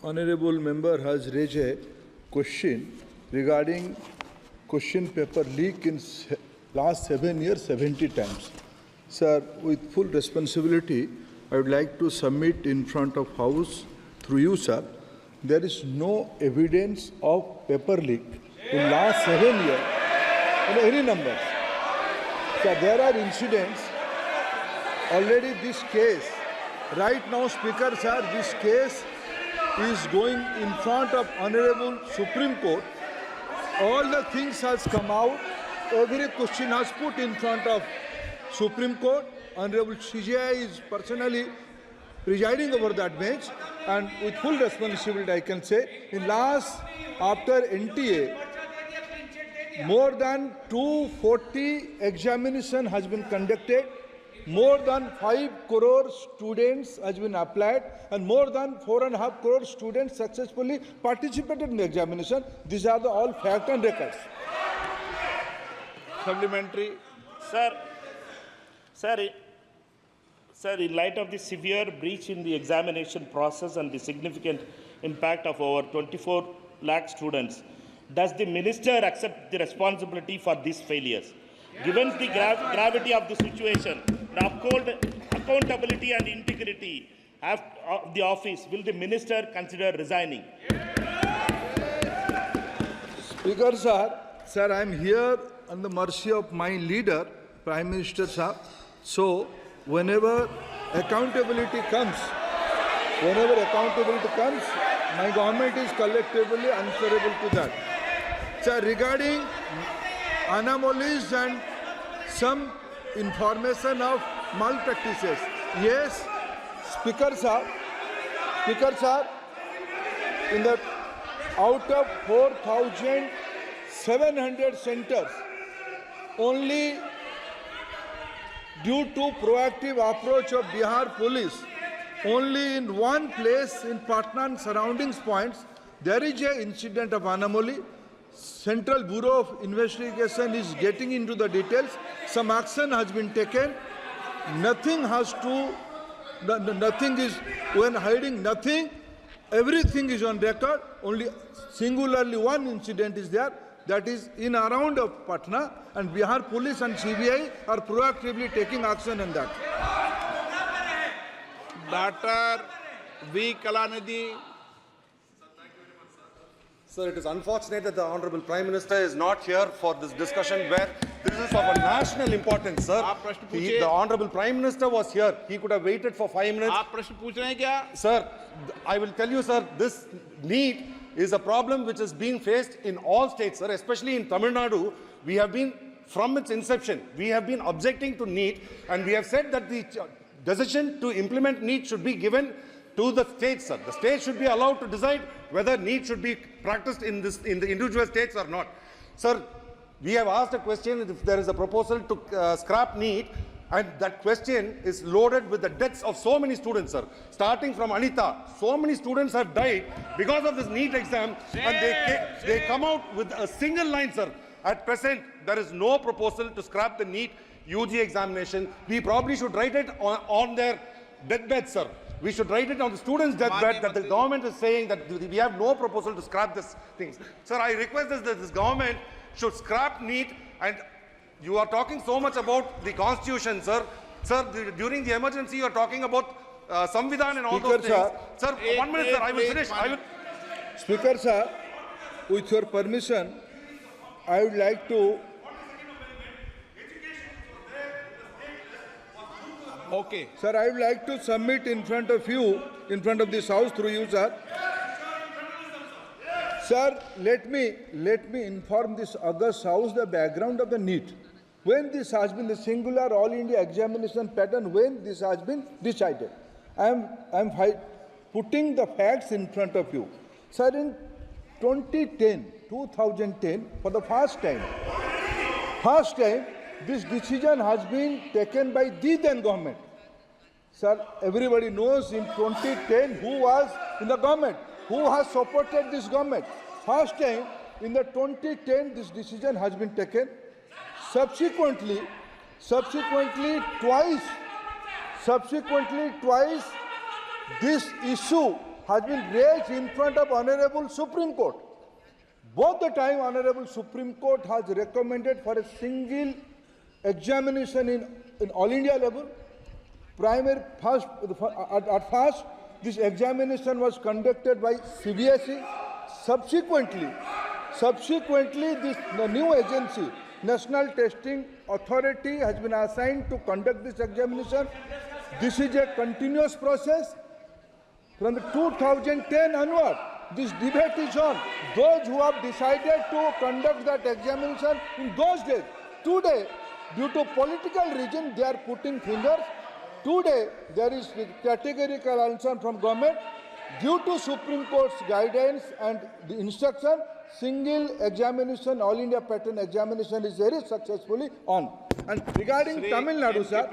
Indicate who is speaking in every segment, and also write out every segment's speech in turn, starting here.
Speaker 1: Honorable member has raised a question regarding question paper leak in last 7 years, 70 times. Sir, with full responsibility, I would like to submit in front of House through you, sir. There is no evidence of paper leak in last 7 years in any numbers. So there are incidents. Already this case, right now, Speaker, sir, this case is going in front of Honorable Supreme Court. All the things has come out. Every question has put in front of Supreme Court. Honorable CJI is personally presiding over that bench, and with full responsibility, I can say, in last, after NTA, more than 240 examination has been conducted. More than 5 crore students has been applied, and more than 4.5 crore students successfully participated in the examination. These are all fact and records.
Speaker 2: Supplementary. Sir, in light of the severe breach in the examination process and the significant impact of over 24 lakh students, does the minister accept the responsibility for these failures? Given the gravity of the situation, the uphold accountability and integrity of the office, will the minister consider resigning?
Speaker 1: Speaker, sir, I am here on the mercy of my leader, Prime Minister, sir. So, whenever accountability comes, my government is collectively answerable to that. Sir, regarding anomalies and some information of malpractices, yes, Speaker, sir, in the out of 4,700 centers, only due to proactive approach of Bihar police, only in one place in Patna and surroundings points, there is an incident of anomaly. Central Bureau of Investigation is getting into the details. Some action has been taken. Nothing is, when hiding nothing, everything is on record. Only singularly one incident is there, that is in around of Patna, and Bihar police and CBI are proactively taking action on that.
Speaker 2: Dr. V. Kalanidhi.
Speaker 3: Sir, it is unfortunate that the Honorable Prime Minister is not here for this discussion where this is of a national importance, sir. The Honorable Prime Minister was here. He could have waited for 5 minutes. Sir, I will tell you, sir, this NEET is a problem which is being faced in all states, sir, especially in Tamil Nadu. We have been, from its inception, we have been objecting to NEET, and we have said that the decision to implement NEET should be given to the states, sir. The states should be allowed to decide whether NEET should be practiced in the individual states or not. Sir, we have asked a question if there is a proposal to scrap NEET, and that question is loaded with the deaths of so many students, sir. Starting from Anita, so many students have died because of this NEET exam, and they come out with a single line, sir. At present, there is no proposal to scrap the NEET UG examination. We probably should write it on their deathbed, sir. We should write it on the students' deathbed that the government is saying that we have no proposal to scrap this thing. Sir, I request that this government should scrap NEET, and you are talking so much about the constitution, sir. Sir, during the emergency, you are talking about Samvidhan and all those things. Sir, 1 minute, sir, I will finish.
Speaker 1: Speaker, sir, with your permission, I would like to.
Speaker 2: Okay.
Speaker 1: Sir, I would like to submit in front of you, in front of this House through you, sir. Sir, let me inform this August House the background of the NEET. When this has been the singular all India examination pattern, when this has been decided. I am putting the facts in front of you. Sir, in 2010, for the first time, this decision has been taken by the then government. Sir, everybody knows in 2010 who was in the government, who has supported this government. First time in the 2010 this decision has been taken. Subsequently twice this issue has been raised in front of Honorable Supreme Court. Both the time Honorable Supreme Court has recommended for a single examination in all India level. Primary first, at first, this examination was conducted by CBSE. Subsequently, the new agency, National Testing Authority, has been assigned to conduct this examination. This is a continuous process. From the 2010 onward, this debate is on. Those who have decided to conduct that examination in those days, today, due to political reason, they are putting fingers. Today, there is categorical answer from government. Due to Supreme Court's guidance and the instruction, single examination, All India pattern examination is very successfully on. And regarding Tamil Nadu, sir,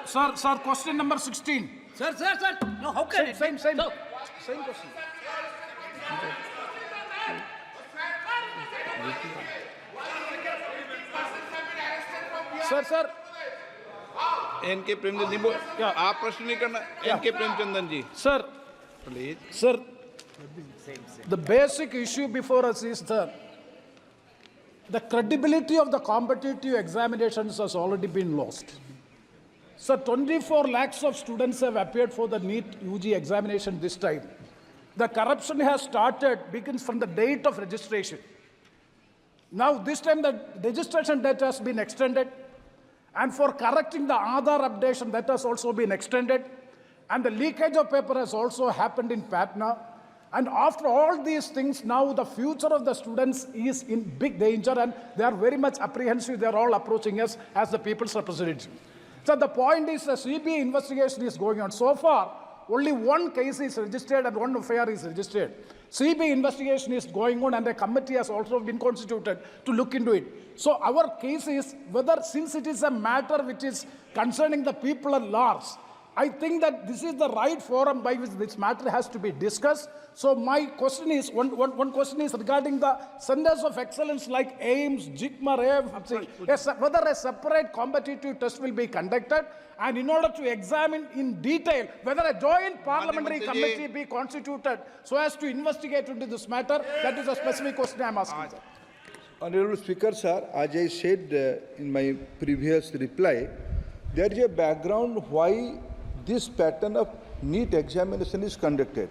Speaker 4: Sir, question number 16.
Speaker 5: Sir. No, how can it?
Speaker 4: Same
Speaker 5: Sir.
Speaker 4: question. Sir.
Speaker 6: N K Premchand ji क्या आप प्रश्न नहीं करना N K Premchandan ji
Speaker 4: Sir,
Speaker 6: please
Speaker 4: sir, the basic issue before us is the credibility of the competitive examinations has already been lost. So 24 lakhs of students have appeared for the NEET UG examination this time. The corruption has begins from the date of registration. Now this time the registration date has been extended, and for correcting the Aadhaar updation, that has also been extended, and the leakage of paper has also happened in Patna. And after all these things, now the future of the students is in big danger, and they are very much apprehensive. They are all approaching us as the people's representative. So the point is the CBI investigation is going on. So far, only one case is registered and one FIR is registered. CBI investigation is going on, and a committee has also been constituted to look into it. So our case is whether, since it is a matter which is concerning the people at large, I think that this is the right forum by which this matter has to be discussed. So my question is, one question is regarding the centers of excellence like AIMS, JITMA, AFC, whether a separate competitive test will be conducted, and in order to examine in detail whether a joint parliamentary committee be constituted so as to investigate into this matter. That is a specific question I am asking, sir.
Speaker 1: Honorable Speaker, sir, as I said in my previous reply, there is a background why this pattern of NEET examination is conducted.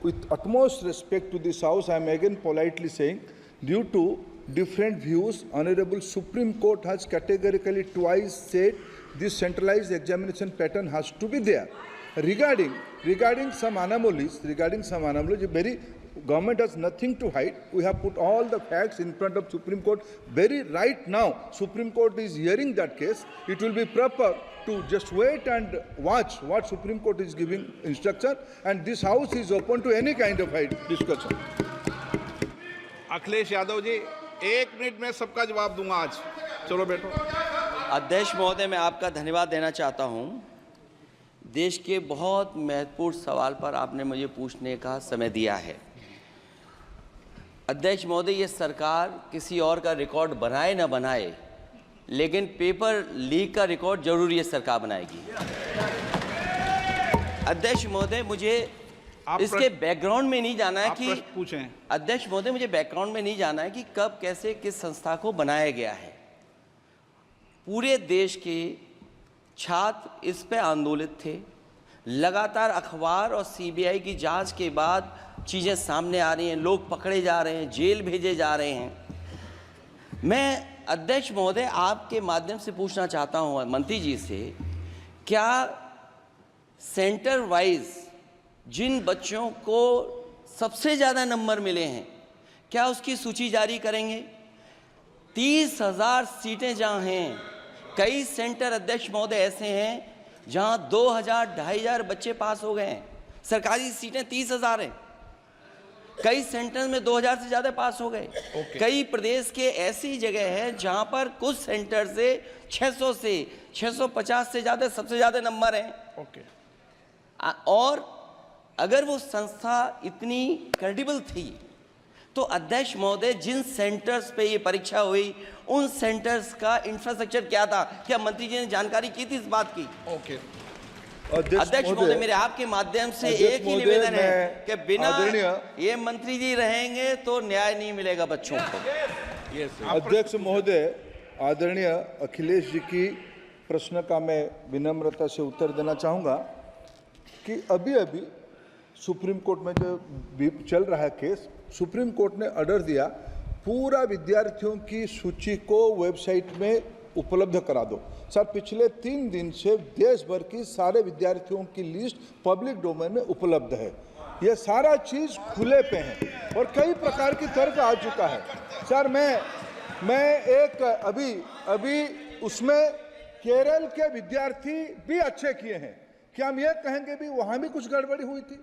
Speaker 1: With utmost respect to this House, I am again politely saying, due to different views, Honorable Supreme Court has categorically twice said this centralized examination pattern has to be there. Regarding some anomalies, very government has nothing to hide. We have put all the facts in front of Supreme Court. Very right now, Supreme Court is hearing that case. It will be proper to just wait and watch what Supreme Court is giving instruction, and this House is open to any kind of discussion.
Speaker 6: Akhilesh Yadav ji 1 minute में सबका जवाब दूंगा आज चलो बैठो
Speaker 5: अध्यक्ष महोदय, मैं आपका धन्यवाद देना चाहता हूं। देश के बहुत महत्वपूर्ण सवाल पर आपने मुझे पूछने का समय दिया है। अध्यक्ष महोदय, ये सरकार किसी और का रिकॉर्ड बनाए ना बनाए, लेकिन पेपर लीक का रिकॉर्ड जरूर ये सरकार बनाएगी। अध्यक्ष महोदय, मुझे इसके बैकग्राउंड में नहीं जाना है कि
Speaker 6: पूछें।
Speaker 5: अध्यक्ष महोदय, मुझे बैकग्राउंड में नहीं जाना है कि कब कैसे किस संस्था को बनाया गया है। पूरे देश के छात्र इस पे आंदोलित थे। लगातार अखबार और सीबीआई की जांच के बाद चीज़ें सामने आ रही हैं, लोग पकड़े जा रहे हैं, जेल भेजे जा रहे हैं। मैं अध्यक्ष महोदय आपके माध्यम से पूछना चाहता हूं मंत्री जी से, क्या सेंटर वाइज जिन बच्चों को सबसे ज़्यादा नंबर मिले हैं, क्या उसकी सूची जारी करेंगे? 30,000 सीटें जहां हैं, कई सेंटर अध्यक्ष महोदय ऐसे हैं जहां 2,000-2,500 बच्चे पास हो गए हैं। सरकारी सीटें 30,000 हैं, कई सेंटर में 2,000 से ज़्यादा पास हो गए। कई प्रदेश के ऐसी जगह है जहां पर कुछ सेंटर से 600 से 650 से ज़्यादा सबसे ज़्यादा नंबर हैं। और अगर वो संस्था इतनी क्रेडिबल थी तो अध्यक्ष महोदय, जिन सेंटर्स पे ये परीक्षा हुई उन सेंटर्स का इंफ्रास्ट्रक्चर क्या था? क्या मंत्री जी ने जानकारी की थी इस बात की?
Speaker 6: ओके।
Speaker 5: अध्यक्ष महोदय, मेरे आपके माध्यम से एक ही निवेदन है कि बिना ये मंत्री जी रहेंगे तो न्याय नहीं मिलेगा बच्चों को।
Speaker 1: अध्यक्ष महोदय, आदरणीय अखिलेश जी की प्रश्न का मैं विनम्रता से उत्तर देना चाहूँगा कि अभी अभी सुप्रीम कोर्ट में जो चल रहा है केस, सुप्रीम कोर्ट ने ऑर्डर दिया पूरा विद्यार्थियों की सूची को वेबसाइट में उपलब्ध करा दो। सर, पिछले 3 दिन से देश भर की सारे विद्यार्थियों की लिस्ट पब्लिक डोमेन में उपलब्ध है। ये सारा चीज़ खुले पे है और कई प्रकार की तर्क आ चुका है। सर, मैं एक अभी उसमें केरल के विद्यार्थी भी अच्छे किए हैं। क्या हम ये कहेंगे भी वहाँ भी कुछ गड़बड़ी हुई थी?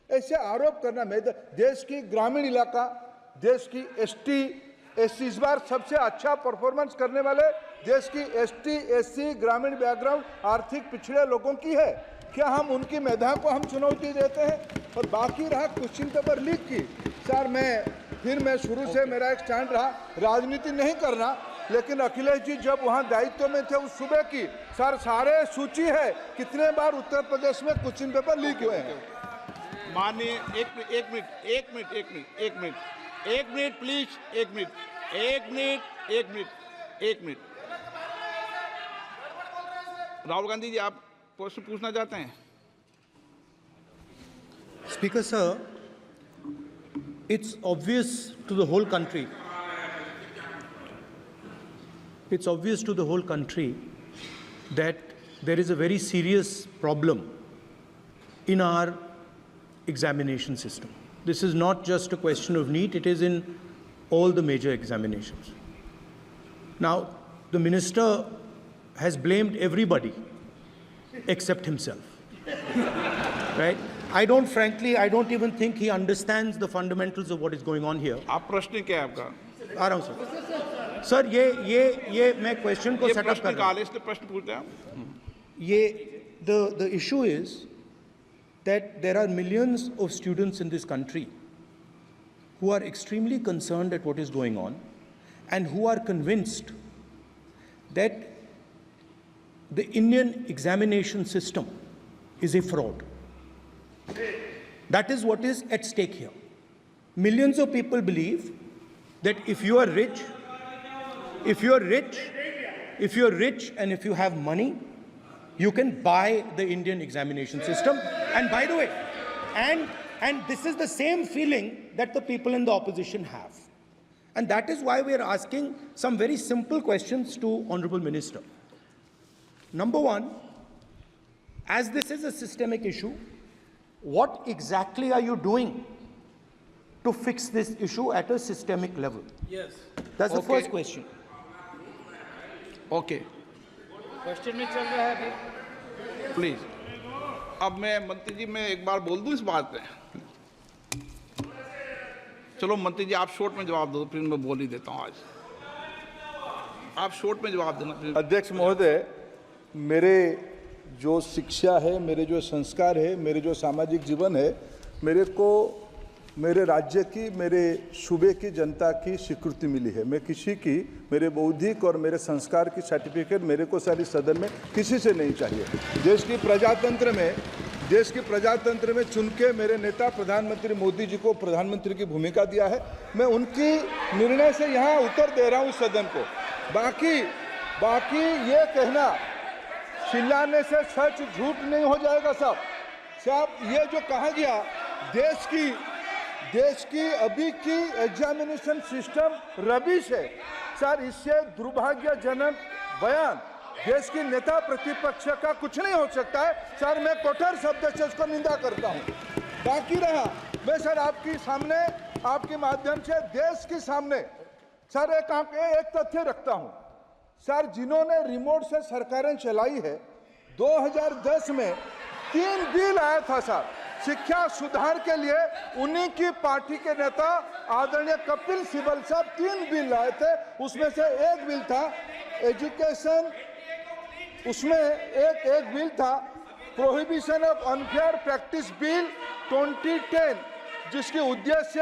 Speaker 1: ऐसे आरोप करना, मैं देश की ग्रामीण इलाका, देश की एसटी एससी इस बार सबसे अच्छा परफॉर्मेंस करने वाले देश की एसटी एससी ग्रामीण बैकग्राउंड आर्थिक पिछड़े लोगों की है। क्या हम उनकी मेधा को हम चुनौती देते हैं? और बाकी रहा क्वेश्चन पेपर लीक की, सर मैं शुरू से मेरा एक स्टैंड रहा, राजनीति नहीं करना, लेकिन अखिलेश जी जब वहाँ दायित्व में थे उस सूबे की, सर सारे सूची है कितने बार उत्तर प्रदेश में क्वेश्चन पेपर लीक हुए हैं।
Speaker 6: माननीय एक मिनट प्लीज, एक मिनट। राहुल गांधी जी, आप प्रश्न पूछना चाहते हैं?
Speaker 7: Speaker sir, it's obvious to the whole country. It's obvious to the whole country that there is a very serious problem in our examination system. This is not just a question of NEET, it is in all the major examinations. Now, the minister has blamed everybody except himself, right? I don't even think he understands the fundamentals of what is going on here.
Speaker 6: आप प्रश्न क्या है आपका?
Speaker 7: आ रहा हूं sir. Sir, ये मैं question को सेटअप कर रहा हूं।
Speaker 6: इसलिए प्रश्न पूछते हैं।
Speaker 7: ये the issue is that there are millions of students in this country who are extremely concerned at what is going on and who are convinced that the Indian examination system is a fraud. That is what is at stake here. Millions of people believe that if you are rich and if you have money, you can buy the Indian examination system. And by the way, and this is the same feeling that the people in the opposition have. And that is why we are asking some very simple questions to Honorable Minister. Number one, as this is a systemic issue, what exactly are you doing to fix this issue at a systemic level?
Speaker 6: Yes.
Speaker 7: That's the first question.
Speaker 6: Okay,
Speaker 4: question में चल रहा है अभी।
Speaker 6: Please. अब मैं मंत्री जी, मैं एक बार बोल दूं इस बात पे? चलो मंत्री जी, आप शॉर्ट में जवाब दो, फिर मैं बोल ही देता हूं। आज आप शॉर्ट में जवाब देना।
Speaker 1: अध्यक्ष महोदय, मेरे जो शिक्षा है, मेरे जो संस्कार है, मेरे जो सामाजिक जीवन है, मेरे को मेरे राज्य की, मेरे सूबे की जनता की स्वीकृति मिली है। मैं किसी की, मेरे बौद्धिक और मेरे संस्कार की सर्टिफिकेट मेरे को सारी सदन में किसी से नहीं चाहिए। देश की प्रजातंत्र में चुन के मेरे नेता प्रधानमंत्री मोदी जी को प्रधानमंत्री की भूमिका दिया है। मैं उनकी निर्णय से यहाँ उत्तर दे रहा हूँ सदन को। बाकी ये कहना चिल्लाने से सच झूठ नहीं हो जाएगा साहब। ये जो कहा गया देश की अभी की एग्जामिनेशन सिस्टम रबिश है सर, इससे दुर्भाग्यजनक बयान देश की नेता प्रतिपक्ष का कुछ नहीं हो सकता है सर। मैं कठोर शब्द से उसको निंदा करता हूं। बाकी रहा, मैं सर आपके सामने, आपके माध्यम से देश के सामने सर एक तथ्य रखता हूं सर। जिन्होंने रिमोट से सरकारें चलाई है, 2010 में 3 बिल आया था सर शिक्षा सुधार के लिए। उन्हीं की पार्टी के नेता आदरणीय कपिल सिब्बल साहब 3 बिल लाए थे। उसमें से एक बिल था एजुकेशन, उसमें एक बिल था prohibition of unfair practice bill 2010, जिसकी उद्देश्य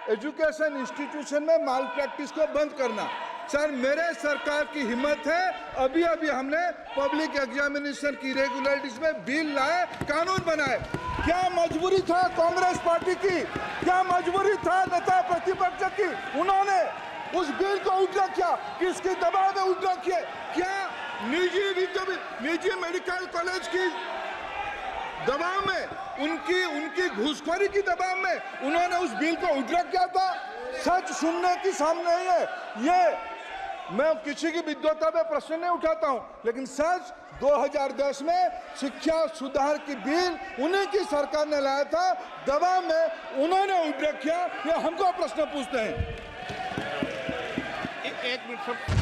Speaker 1: एजुकेशन इंस्टीट्यूशन में माल प्रैक्टिस को बंद करना। सर, मेरे सरकार की हिम्मत है, अभी अभी हमने पब्लिक एग्जामिनेशन की रेगुलरिटीज में बिल लाए, कानून बनाए। क्या मजबूरी था कांग्रेस पार्टी की, क्या मजबूरी था नेता प्रतिपक्ष की? उन्होंने उस बिल को उल्टा किया, किसके दबाव में उल्टा किया? क्या निजी मेडिकल कॉलेज की दबाव में, उनकी घूसखोरी की दबाव में उन्होंने उस बिल को उल्टा किया था? सच सुनने की सामने ही है ये। मैं किसी की विद्वता पे प्रश्न नहीं उठाता हूं, लेकिन सच 2010 में शिक्षा सुधार की बिल उन्हीं की सरकार ने लाया था, दबाव में उन्होंने उल्टा किया। ये हमको प्रश्न पूछते हैं।
Speaker 6: एक मिनट सर।